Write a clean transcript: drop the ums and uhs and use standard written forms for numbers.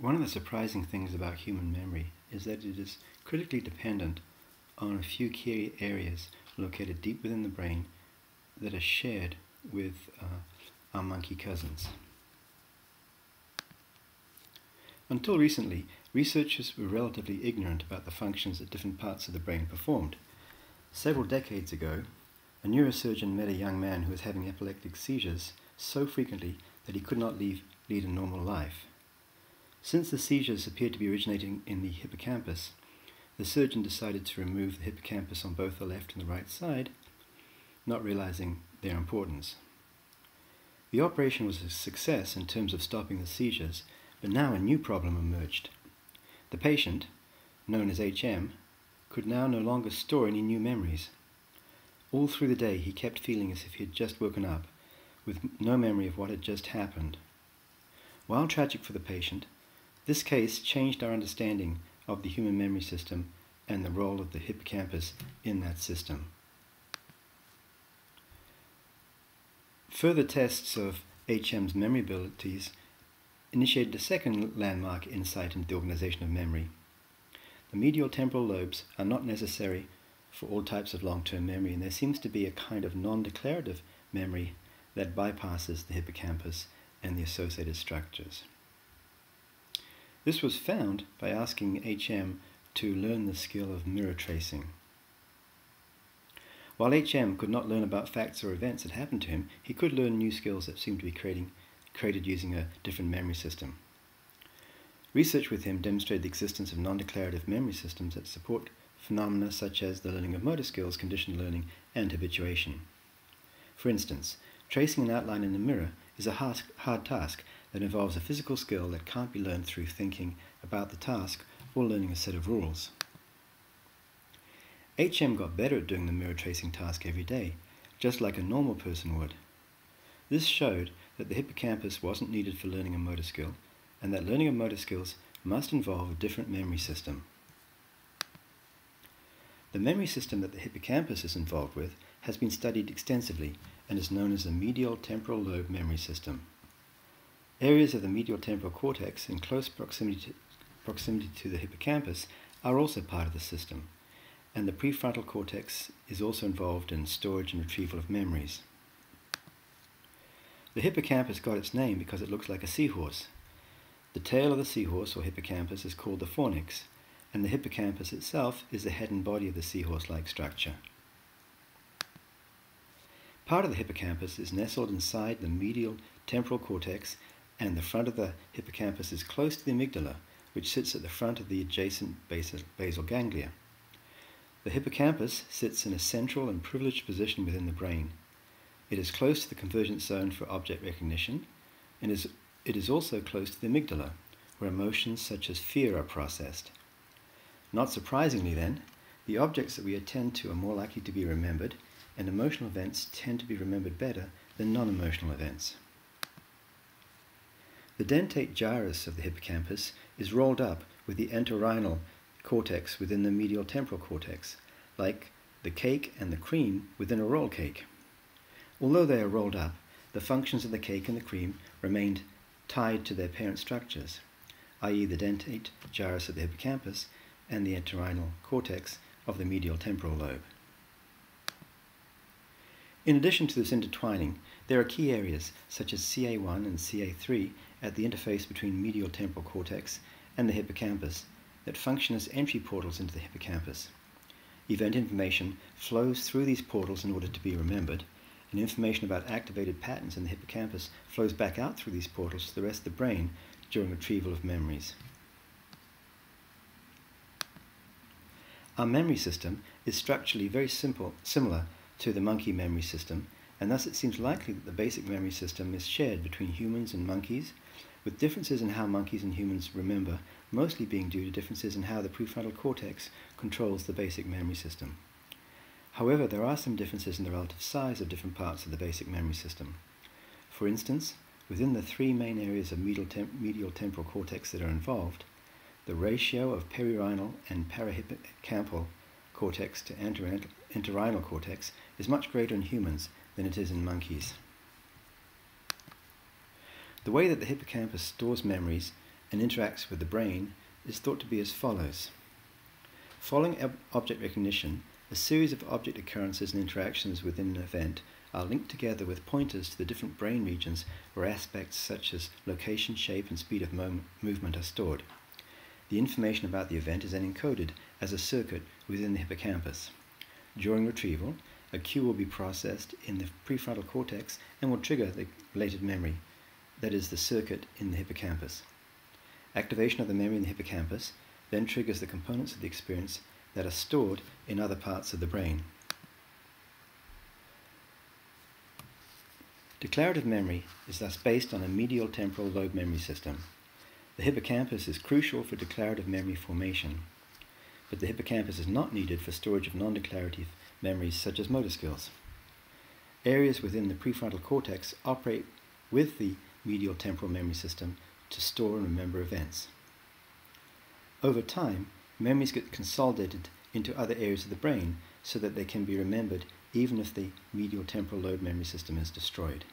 One of the surprising things about human memory is that it is critically dependent on a few key areas located deep within the brain that are shared with our monkey cousins. Until recently, researchers were relatively ignorant about the functions that different parts of the brain performed. Several decades ago, a neurosurgeon met a young man who was having epileptic seizures so frequently that he could not lead a normal life. Since the seizures appeared to be originating in the hippocampus, the surgeon decided to remove the hippocampus on both the left and the right side, not realizing their importance. The operation was a success in terms of stopping the seizures, but now a new problem emerged. The patient, known as HM, could now no longer store any new memories. All through the day he kept feeling as if he had just woken up, with no memory of what had just happened. While tragic for the patient, this case changed our understanding of the human memory system and the role of the hippocampus in that system. Further tests of HM's memory abilities initiated a second landmark insight into the organization of memory. The medial temporal lobes are not necessary for all types of long-term memory, and there seems to be a kind of non-declarative memory that bypasses the hippocampus and the associated structures. This was found by asking HM to learn the skill of mirror tracing. While HM could not learn about facts or events that happened to him, he could learn new skills that seemed to be created using a different memory system. Research with him demonstrated the existence of non-declarative memory systems that support phenomena such as the learning of motor skills, conditioned learning, and habituation. For instance, tracing an outline in a mirror is a hard task that involves a physical skill that can't be learned through thinking about the task or learning a set of rules. HM got better at doing the mirror tracing task every day, just like a normal person would. This showed that the hippocampus wasn't needed for learning a motor skill, and that learning of motor skills must involve a different memory system. The memory system that the hippocampus is involved with has been studied extensively and is known as the medial temporal lobe memory system. Areas of the medial temporal cortex in close proximity to the hippocampus are also part of the system, and the prefrontal cortex is also involved in storage and retrieval of memories. The hippocampus got its name because it looks like a seahorse. The tail of the seahorse, or hippocampus, is called the fornix, and the hippocampus itself is the head and body of the seahorse-like structure. Part of the hippocampus is nestled inside the medial temporal cortex, and the front of the hippocampus is close to the amygdala, which sits at the front of the adjacent basal ganglia. The hippocampus sits in a central and privileged position within the brain. It is close to the convergence zone for object recognition, and it is also close to the amygdala, where emotions such as fear are processed. Not surprisingly then, the objects that we attend to are more likely to be remembered, and emotional events tend to be remembered better than non-emotional events. The dentate gyrus of the hippocampus is rolled up with the entorhinal cortex within the medial temporal cortex, like the cake and the cream within a roll cake. Although they are rolled up, the functions of the cake and the cream remained tied to their parent structures, i.e. the dentate gyrus of the hippocampus and the entorhinal cortex of the medial temporal lobe. In addition to this intertwining, there are key areas such as CA1 and CA3 at the interface between medial temporal cortex and the hippocampus that function as entry portals into the hippocampus. Event information flows through these portals in order to be remembered, and information about activated patterns in the hippocampus flows back out through these portals to the rest of the brain during retrieval of memories. Our memory system is structurally very similar to the monkey memory system, and thus it seems likely that the basic memory system is shared between humans and monkeys, with differences in how monkeys and humans remember mostly being due to differences in how the prefrontal cortex controls the basic memory system. However, there are some differences in the relative size of different parts of the basic memory system. For instance, within the three main areas of medial temporal cortex that are involved, the ratio of perirhinal and parahippocampal cortex to entorhinal cortex is much greater in humans than it is in monkeys. The way that the hippocampus stores memories and interacts with the brain is thought to be as follows. Following object recognition, a series of object occurrences and interactions within an event are linked together with pointers to the different brain regions where aspects such as location, shape, and speed of movement are stored. The information about the event is then encoded as a circuit within the hippocampus. During retrieval, a cue will be processed in the prefrontal cortex and will trigger the related memory, that is, the circuit in the hippocampus. Activation of the memory in the hippocampus then triggers the components of the experience that are stored in other parts of the brain. Declarative memory is thus based on a medial temporal lobe memory system. The hippocampus is crucial for declarative memory formation, but the hippocampus is not needed for storage of non-declarative memories such as motor skills. Areas within the prefrontal cortex operate with the medial temporal memory system to store and remember events. Over time, memories get consolidated into other areas of the brain so that they can be remembered even if the medial temporal lobe memory system is destroyed.